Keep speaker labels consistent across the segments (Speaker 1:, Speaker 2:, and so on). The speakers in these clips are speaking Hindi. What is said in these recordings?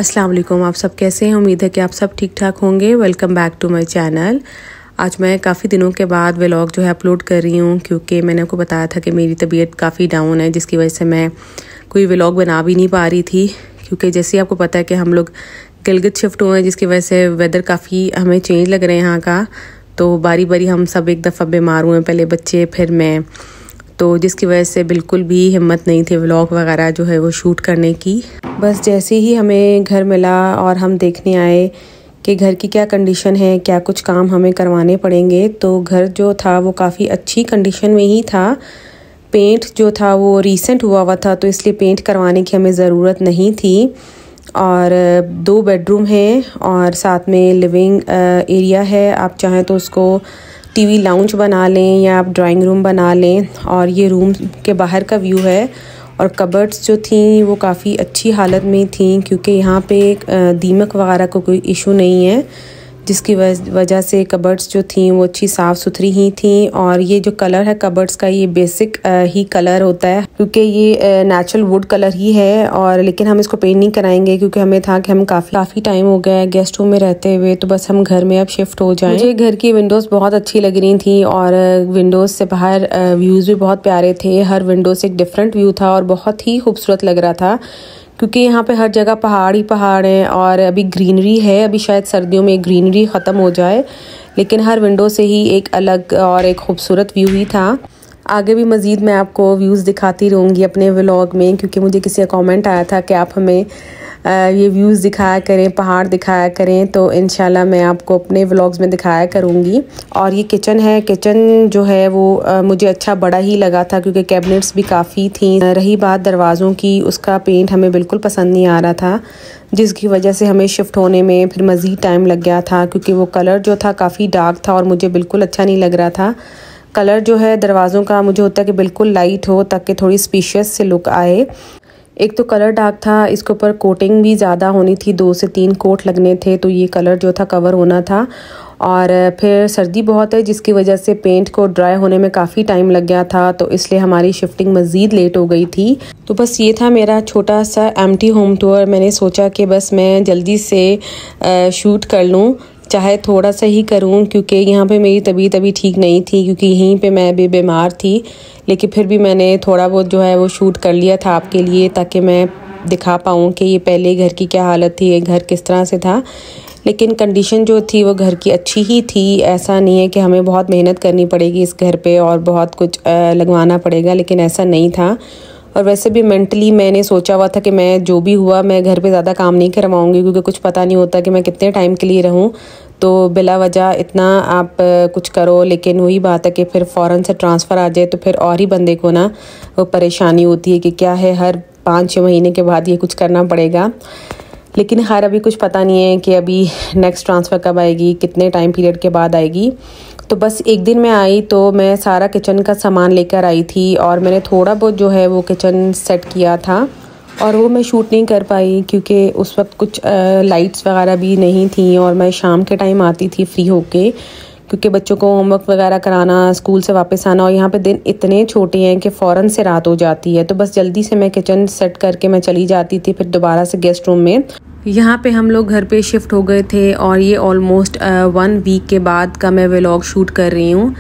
Speaker 1: अस्सलाम वालेकुम। आप सब कैसे हैं? उम्मीद है कि आप सब ठीक ठाक होंगे। Welcome back to my channel. आज मैं काफ़ी दिनों के बाद व्लॉग जो है अपलोड कर रही हूँ, क्योंकि मैंने आपको बताया था कि मेरी तबीयत काफ़ी डाउन है, जिसकी वजह से मैं कोई व्लॉग बना भी नहीं पा रही थी। क्योंकि जैसे आपको पता है कि हम लोग गिलगित शिफ्ट हुए हैं, जिसकी वजह से वेदर काफ़ी हमें चेंज लग रहे हैं यहाँ का। तो बारी बारी हम सब एक दफ़ा बीमार हुए, पहले बच्चे फिर मैं, तो जिसकी वजह से बिल्कुल भी हिम्मत नहीं थी व्लॉग वगैरह जो है वो शूट करने की। बस जैसे ही हमें घर मिला और हम देखने आए कि घर की क्या कंडीशन है, क्या कुछ काम हमें करवाने पड़ेंगे, तो घर जो था वो काफ़ी अच्छी कंडीशन में ही था। पेंट जो था वो रीसेंट हुआ था, तो इसलिए पेंट करवाने की हमें ज़रूरत नहीं थी। और 2 बेडरूम है और साथ में लिविंग एरिया है। आप चाहें तो उसको टीवी लाउंज बना लें या आप ड्राइंग रूम बना लें। और ये रूम के बाहर का व्यू है। और कबर्ड्स जो थी वो काफ़ी अच्छी हालत में थी, क्योंकि यहाँ पे दीमक वगैरह का कोई इशू नहीं है, जिसकी वजह से कबर्ड्स जो थी वो अच्छी साफ़ सुथरी ही थी। और ये जो कलर है कबर्ड्स का, ये बेसिक ही कलर होता है, क्योंकि ये नेचुरल वुड कलर ही है। और लेकिन हम इसको पेंट नहीं कराएंगे, क्योंकि हमें था कि हम काफ़ी टाइम हो गया है गेस्ट रूम में रहते हुए, तो बस हम घर में अब शिफ्ट हो जाएं। मुझे घर की विंडोज़ बहुत अच्छी लग रही थी और विंडोज़ से बाहर व्यूज़ भी बहुत प्यारे थे। हर विंडो से एक डिफरेंट व्यू था और बहुत ही खूबसूरत लग रहा था, क्योंकि यहाँ पे हर जगह पहाड़ ही पहाड़ हैं और अभी ग्रीनरी है। अभी शायद सर्दियों में ग्रीनरी ख़त्म हो जाए, लेकिन हर विंडो से ही एक अलग और एक खूबसूरत व्यू ही था। आगे भी मज़ीद मैं आपको व्यूज़ दिखाती रहूँगी अपने व्लॉग में, क्योंकि मुझे किसी का कमेंट आया था कि आप हमें ये व्यूज़ दिखाया करें, पहाड़ दिखाया करें, तो इंशाल्लाह मैं आपको अपने व्लॉग्स में दिखाया करूँगी। और ये किचन है। किचन जो है वो मुझे अच्छा बड़ा ही लगा था, क्योंकि कैबिनेट्स भी काफ़ी थी। रही बात दरवाज़ों की, उसका पेंट हमें बिल्कुल पसंद नहीं आ रहा था, जिसकी वजह से हमें शिफ्ट होने में फिर मज़ीद टाइम लग गया था, क्योंकि वो कलर जो था काफ़ी डार्क था और मुझे बिल्कुल अच्छा नहीं लग रहा था। कलर जो है दरवाज़ों का मुझे होता है कि बिल्कुल लाइट हो, ताकि थोड़ी स्पेशियस से लुक आए। एक तो कलर डार्क था, इसके ऊपर कोटिंग भी ज़्यादा होनी थी, 2 से 3 कोट लगने थे, तो ये कलर जो था कवर होना था। और फिर सर्दी बहुत है, जिसकी वजह से पेंट को ड्राई होने में काफ़ी टाइम लग गया था, तो इसलिए हमारी शिफ्टिंग मज़ीद लेट हो गई थी। तो बस ये था मेरा छोटा सा एम्प्टी होम टूर। मैंने सोचा कि बस मैं जल्दी से शूट कर लूँ, चाहे थोड़ा सा ही करूं, क्योंकि यहाँ पे मेरी तबीयत अभी ठीक नहीं थी, क्योंकि यहीं पे मैं भी बीमार थी। लेकिन फिर भी मैंने थोड़ा बहुत जो है वो शूट कर लिया था आपके लिए, ताकि मैं दिखा पाऊँ कि ये पहले घर की क्या हालत थी, ये घर किस तरह से था। लेकिन कंडीशन जो थी वो घर की अच्छी ही थी। ऐसा नहीं है कि हमें बहुत मेहनत करनी पड़ेगी इस घर पे और बहुत कुछ लगवाना पड़ेगा, लेकिन ऐसा नहीं था। और वैसे भी मेंटली मैंने सोचा हुआ था कि मैं जो भी हुआ मैं घर पे ज़्यादा काम नहीं करवाऊंगी, क्योंकि कुछ पता नहीं होता कि मैं कितने टाइम के लिए रहूं, तो बिला वजह इतना आप कुछ करो। लेकिन वही बात है कि फिर फ़ौरन से ट्रांसफ़र आ जाए, तो फिर और ही बंदे को ना वो परेशानी होती है कि क्या है, हर 5-6 महीने के बाद ये कुछ करना पड़ेगा। लेकिन खैर अभी कुछ पता नहीं है कि अभी नेक्स्ट ट्रांसफ़र कब आएगी, कितने टाइम पीरियड के बाद आएगी। तो बस एक दिन मैं आई तो मैं सारा किचन का सामान लेकर आई थी, और मैंने थोड़ा बहुत जो है वो किचन सेट किया था, और वो मैं शूट नहीं कर पाई क्योंकि उस वक्त कुछ लाइट्स वगैरह भी नहीं थी, और मैं शाम के टाइम आती थी फ्री होके, क्योंकि बच्चों को होमवर्क वगैरह कराना, स्कूल से वापस आना, और यहाँ पे दिन इतने छोटे हैं कि फ़ौरन से रात हो जाती है। तो बस जल्दी से मैं किचन सेट करके मैं चली जाती थी फिर दोबारा से गेस्ट रूम में। यहाँ पे हम लोग घर पे शिफ्ट हो गए थे, और ये ऑलमोस्ट 1 वीक के बाद का मैं व्लॉग शूट कर रही हूँ।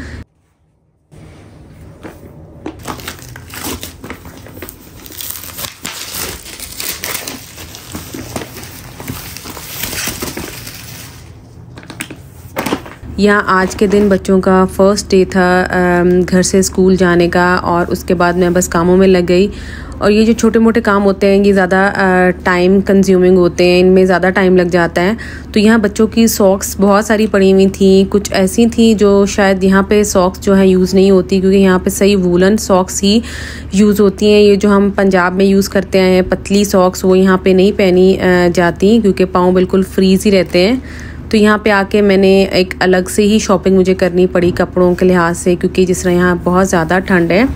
Speaker 1: यहाँ आज के दिन बच्चों का फर्स्ट डे था घर से स्कूल जाने का, और उसके बाद मैं बस कामों में लग गई। और ये जो छोटे मोटे काम होते हैं ये ज़्यादा टाइम कंज्यूमिंग होते हैं, इनमें ज़्यादा टाइम लग जाता है। तो यहाँ बच्चों की सॉक्स बहुत सारी पड़ी हुई थी, कुछ ऐसी थी जो शायद यहाँ पे सॉक्स जो है यूज़ नहीं होती, क्योंकि यहाँ पे सही वूलन सॉक्स ही यूज़ होती हैं। ये जो हम पंजाब में यूज़ करते हैं पतली सॉक्स, वो यहाँ पे नहीं पहनी जाती, क्योंकि पाँव बिल्कुल फ्रीज़ ही रहते हैं। तो यहाँ पे आके मैंने एक अलग से ही शॉपिंग मुझे करनी पड़ी कपड़ों के लिहाज से, क्योंकि जिस तरह यहाँ बहुत ज़्यादा ठंड है।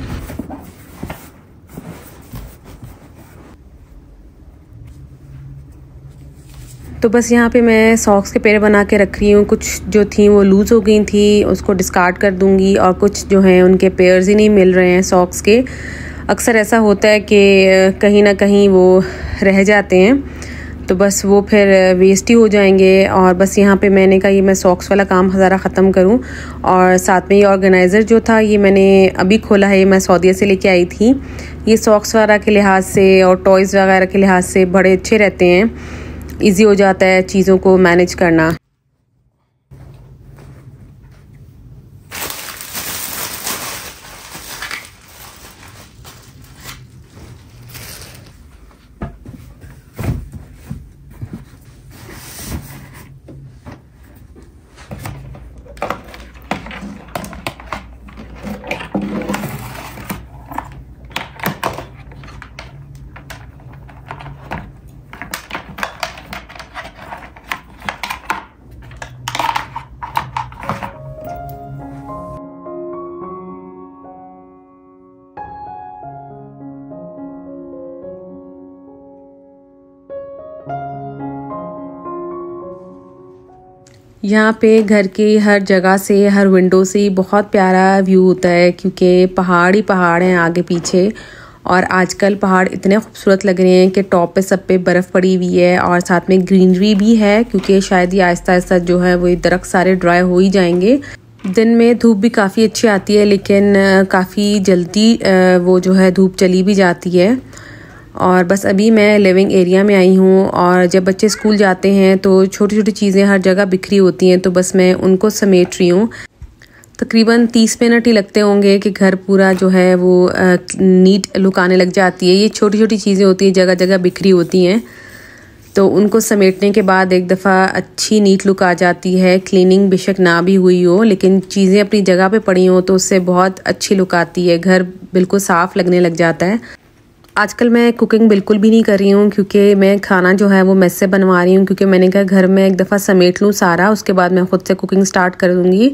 Speaker 1: तो बस यहाँ पे मैं सॉक्स के पेड़ बना के रख रही हूँ। कुछ जो थी वो लूज़ हो गई थी, उसको डिस्कार्ड कर दूँगी, और कुछ जो हैं उनके पेयर्स ही नहीं मिल रहे हैं सॉक्स के। अक्सर ऐसा होता है कि कहीं ना कहीं वो रह जाते हैं। तो बस वो फिर वेस्ट ही हो जाएंगे। और बस यहाँ पे मैंने कहा ये मैं सॉक्स वाला काम ज़रा ख़त्म करूँ। और साथ में ये ऑर्गेनाइज़र जो था ये मैंने अभी खोला है, ये मैं सऊदीया से लेके आई थी। ये सॉक्स वगैरह के लिहाज से और टॉयज़ वगैरह के लिहाज से बड़े अच्छे रहते हैं, ईजी हो जाता है चीज़ों को मैनेज करना। यहाँ पे घर के हर जगह से, हर विंडो से बहुत प्यारा व्यू होता है, क्योंकि पहाड़ ही पहाड़ हैं आगे पीछे। और आजकल पहाड़ इतने खूबसूरत लग रहे हैं कि टॉप पे सब पे बर्फ़ पड़ी हुई है और साथ में ग्रीनरी भी है, क्योंकि शायद ये आहिस्ता आहिस्ता जो है वो दरख्त सारे ड्राई हो ही जाएंगे। दिन में धूप भी काफ़ी अच्छी आती है, लेकिन काफ़ी जल्दी वो जो है धूप चली भी जाती है। और बस अभी मैं लिविंग एरिया में आई हूँ, और जब बच्चे स्कूल जाते हैं तो छोटी छोटी चीज़ें हर जगह बिखरी होती हैं, तो बस मैं उनको समेट रही हूँ। तकरीबन 30 मिनट ही लगते होंगे कि घर पूरा जो है वो नीट लुक आने लग जाती है। ये छोटी छोटी चीज़ें होती हैं, जगह जगह बिखरी होती हैं, तो उनको समेटने के बाद एक दफ़ा अच्छी नीट लुक आ जाती है। क्लीनिंग बेशक ना भी हुई हो, लेकिन चीज़ें अपनी जगह पे पड़ी हों तो उससे बहुत अच्छी लुक आती है, घर बिल्कुल साफ़ लगने लग जाता है। आजकल मैं कुकिंग बिल्कुल भी नहीं कर रही हूँ, क्योंकि मैं खाना जो है वो मेस से बनवा रही हूँ, क्योंकि मैंने कहा घर में एक दफ़ा समेट लूँ सारा, उसके बाद मैं ख़ुद से कुकिंग स्टार्ट कर दूँगी।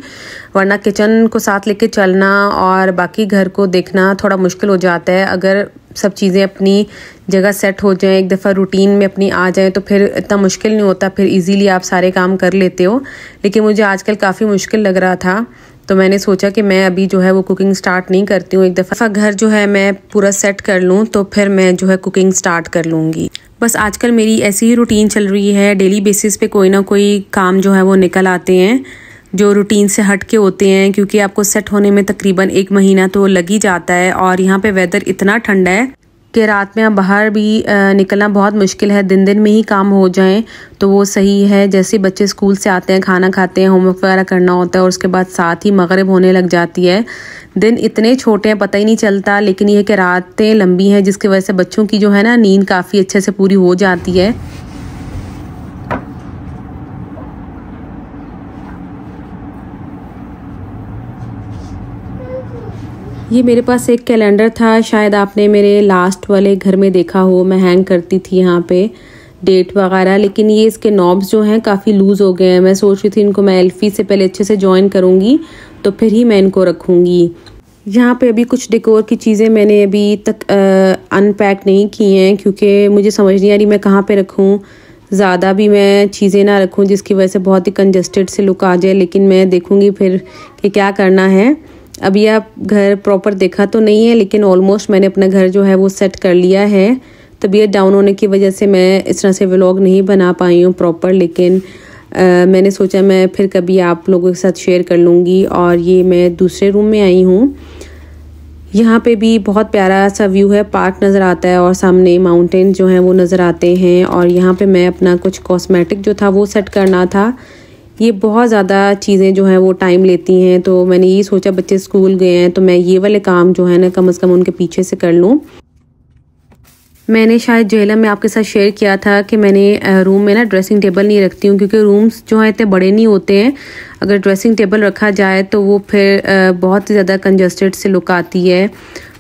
Speaker 1: वरना किचन को साथ लेके चलना और बाकी घर को देखना थोड़ा मुश्किल हो जाता है। अगर सब चीज़ें अपनी जगह सेट हो जाएं, एक दफ़ा रूटीन में अपनी आ जाएं, तो फिर इतना मुश्किल नहीं होता, फिर इजीली आप सारे काम कर लेते हो। लेकिन मुझे आजकल काफ़ी मुश्किल लग रहा था, तो मैंने सोचा कि मैं अभी जो है वो कुकिंग स्टार्ट नहीं करती हूँ। एक दफ़ा घर जो है मैं पूरा सेट कर लूँ तो फिर मैं जो है कुकिंग स्टार्ट कर लूँगी। बस आजकल मेरी ऐसी ही रूटीन चल रही है, डेली बेसिस पे कोई ना कोई काम जो है वो निकल आते हैं जो रूटीन से हट के होते हैं, क्योंकि आपको सेट होने में तकरीबन 1 महीना तो लग ही जाता है। और यहाँ पे वेदर इतना ठंडा है कि रात में अब बाहर भी निकलना बहुत मुश्किल है। दिन दिन में ही काम हो जाएं तो वो सही है। जैसे बच्चे स्कूल से आते हैं, खाना खाते हैं, होमवर्क वगैरह करना होता है, और उसके बाद साथ ही मगरिब होने लग जाती है। दिन इतने छोटे हैं पता ही नहीं चलता, लेकिन ये कि रातें लंबी हैं, जिसकी वजह से बच्चों की जो है ना नींद काफ़ी अच्छे से पूरी हो जाती है। ये मेरे पास एक कैलेंडर था, शायद आपने मेरे लास्ट वाले घर में देखा हो, मैं हैंग करती थी यहाँ पे डेट वगैरह। लेकिन ये इसके नॉब्स जो हैं काफ़ी लूज़ हो गए हैं। मैं सोच रही थी इनको मैं एल्फी से पहले अच्छे से जॉइन करूँगी तो फिर ही मैं इनको रखूँगी। यहाँ पे अभी कुछ डेकोर की चीज़ें मैंने अभी तक अनपैक नहीं की हैं, क्योंकि मुझे समझ नहीं आ रही मैं कहाँ पे रखूँ। ज़्यादा भी मैं चीज़ें ना रखूँ जिसकी वजह से बहुत ही कंजस्टेड से लुक आ जाए, लेकिन मैं देखूँगी फिर कि क्या करना है। अभी आप घर प्रॉपर देखा तो नहीं है, लेकिन ऑलमोस्ट मैंने अपना घर जो है वो सेट कर लिया है। तबीयत डाउन होने की वजह से मैं इस तरह से व्लॉग नहीं बना पाई हूँ प्रॉपर, लेकिन मैंने सोचा मैं फिर कभी आप लोगों के साथ शेयर कर लूँगी। और ये मैं दूसरे रूम में आई हूँ। यहाँ पे भी बहुत प्यारा सा व्यू है, पार्क नज़र आता है और सामने माउंटेन जो हैं वो नज़र आते हैं। और यहाँ पे मैं अपना कुछ कॉस्मेटिक जो था वो सेट करना था। ये बहुत ज़्यादा चीज़ें जो हैं वो टाइम लेती हैं, तो मैंने ये सोचा बच्चे स्कूल गए हैं तो मैं ये वाले काम जो है ना कम से कम उनके पीछे से कर लूँ। मैंने शायद जेलम में आपके साथ शेयर किया था कि मैंने रूम में ना ड्रेसिंग टेबल नहीं रखती हूँ, क्योंकि रूम्स जो हैं इतने बड़े नहीं होते हैं। अगर ड्रेसिंग टेबल रखा जाए तो वो फिर बहुत ही ज़्यादा कंजस्टेड से लुक आती है।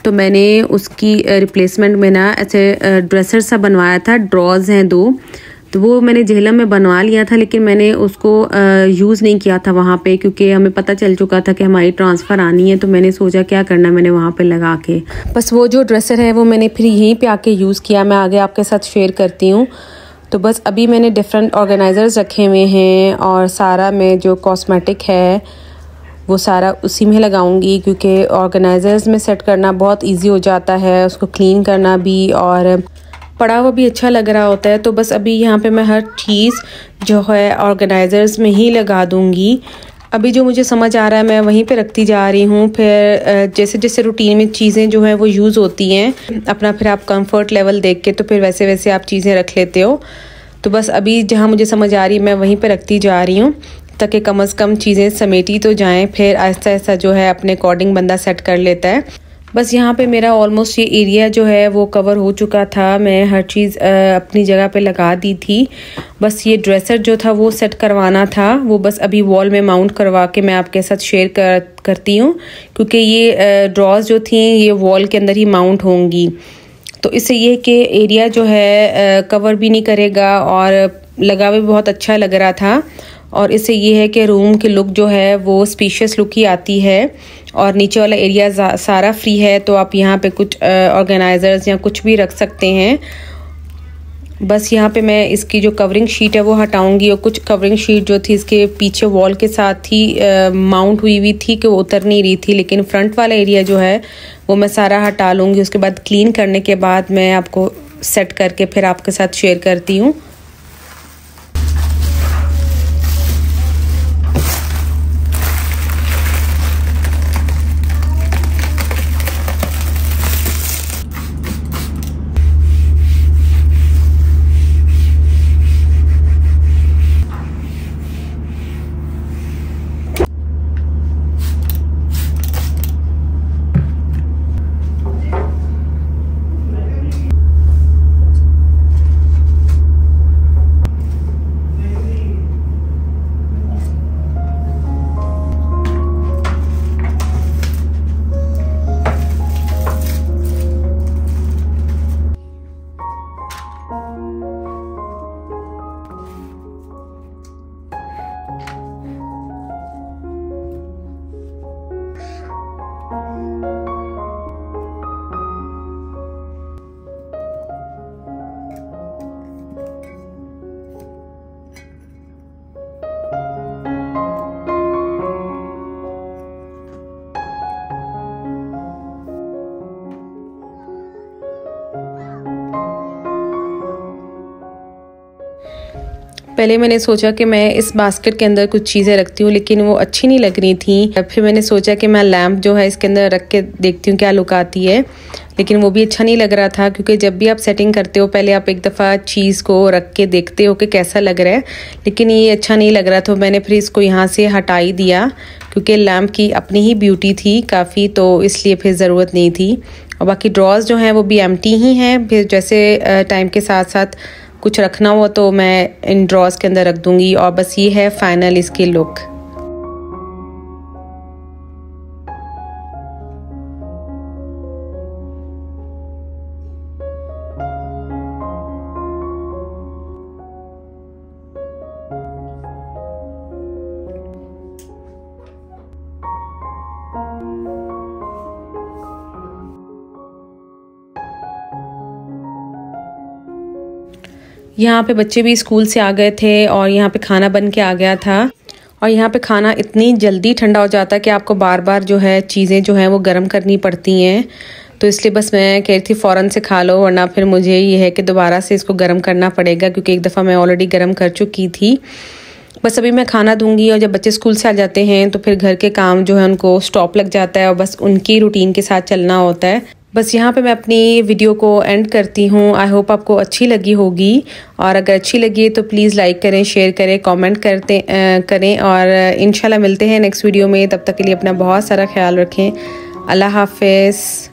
Speaker 1: तो मैंने उसकी रिप्लेसमेंट में ना ऐसे ड्रेसर सा बनवाया था, ड्रॉज हैं 2, तो वो मैंने झेलम में बनवा लिया था, लेकिन मैंने उसको यूज़ नहीं किया था वहाँ पे, क्योंकि हमें पता चल चुका था कि हमारी ट्रांसफ़र आनी है। तो मैंने सोचा क्या करना, मैंने वहाँ पे लगा के बस वो जो ड्रेसर है वो मैंने फिर यहीं पे आके यूज़ किया। मैं आगे आपके साथ शेयर करती हूँ। तो बस अभी मैंने डिफरेंट ऑर्गेनाइज़र्स रखे हुए हैं और सारा मैं जो कॉस्मेटिक है वो सारा उसी में लगाऊंगी, क्योंकि ऑर्गेनाइज़र्स में सेट करना बहुत इजी हो जाता है, उसको क्लीन करना भी और पड़ा हुआ भी अच्छा लग रहा होता है। तो बस अभी यहाँ पे मैं हर चीज़ जो है ऑर्गेनाइज़र्स में ही लगा दूँगी। अभी जो मुझे समझ आ रहा है मैं वहीं पे रखती जा रही हूँ। फिर जैसे जैसे रूटीन में चीज़ें जो हैं वो यूज़ होती हैं अपना, फिर आप कंफर्ट लेवल देख के तो फिर वैसे वैसे आप चीज़ें रख लेते हो। तो बस अभी जहाँ मुझे समझ आ रही है मैं वहीं पे रखती जा रही हूँ, ताकि कम से कम चीज़ें समेटी तो जाएं, फिर आहिस्ता आहिस्ता जो है अपने अकॉर्डिंग बंदा सेट कर लेता है। बस यहाँ पे मेरा ऑलमोस्ट ये एरिया जो है वो कवर हो चुका था। मैं हर चीज़ अपनी जगह पे लगा दी थी। बस ये ड्रेसर जो था वो सेट करवाना था, वो बस अभी वॉल में माउंट करवा के मैं आपके साथ शेयर करती हूँ, क्योंकि ये ड्रॉज जो थी ये वॉल के अंदर ही माउंट होंगी। तो इससे ये कि एरिया जो है कवर भी नहीं करेगा और लगा भी बहुत अच्छा लग रहा था। और इससे ये है कि रूम की लुक जो है वो स्पेशियस लुक ही आती है। और नीचे वाला एरिया सारा फ्री है, तो आप यहाँ पे कुछ ऑर्गेनाइजर्स या कुछ भी रख सकते हैं। बस यहाँ पे मैं इसकी जो कवरिंग शीट है वो हटाऊंगी, और कुछ कवरिंग शीट जो थी इसके पीछे वॉल के साथ ही माउंट हुई थी कि वो उतर नहीं रही थी। लेकिन फ्रंट वाला एरिया जो है वो मैं सारा हटा लूँगी। उसके बाद क्लीन करने के बाद मैं आपको सेट करके फिर आपके साथ शेयर करती हूँ। पहले मैंने सोचा कि मैं इस बास्केट के अंदर कुछ चीज़ें रखती हूँ, लेकिन वो अच्छी नहीं लग रही थी। फिर मैंने सोचा कि मैं लैम्प जो है इसके अंदर रख के देखती हूँ क्या लुक आती है, लेकिन वो भी अच्छा नहीं लग रहा था। क्योंकि जब भी आप सेटिंग करते हो पहले आप एक दफ़ा चीज़ को रख के देखते हो कि कैसा लग रहा है, लेकिन ये अच्छा नहीं लग रहा था। मैंने फिर इसको यहाँ से हटा ही दिया, क्योंकि लैम्प की अपनी ही ब्यूटी थी काफ़ी, तो इसलिए फिर ज़रूरत नहीं थी। और बाकी ड्रॉज जो हैं वो भी एम्प्टी ही हैं। फिर जैसे टाइम के साथ साथ कुछ रखना हो तो मैं इन ड्रॉज के अंदर रख दूंगी। और बस ये है फाइनल इसकी लुक। यहाँ पे बच्चे भी स्कूल से आ गए थे और यहाँ पे खाना बन के आ गया था। और यहाँ पे खाना इतनी जल्दी ठंडा हो जाता है कि आपको बार बार जो है चीज़ें जो हैं वो गर्म करनी पड़ती हैं। तो इसलिए बस मैं कह रही थी फ़ौरन से खा लो, वरना फिर मुझे ये है कि दोबारा से इसको गर्म करना पड़ेगा, क्योंकि एक दफ़ा मैं ऑलरेडी गर्म कर चुकी थी। बस अभी मैं खाना दूंगी, और जब बच्चे स्कूल से आ जाते हैं तो फिर घर के काम जो है उनको स्टॉप लग जाता है और बस उनकी रूटीन के साथ चलना होता है। बस यहाँ पे मैं अपनी वीडियो को एंड करती हूँ। आई होप आपको अच्छी लगी होगी, और अगर अच्छी लगी तो प्लीज़ लाइक करें, शेयर करें, कमेंट करें, और इंशाल्लाह मिलते हैं नेक्स्ट वीडियो में। तब तक के लिए अपना बहुत सारा ख्याल रखें। अल्लाह हाफ़िज़।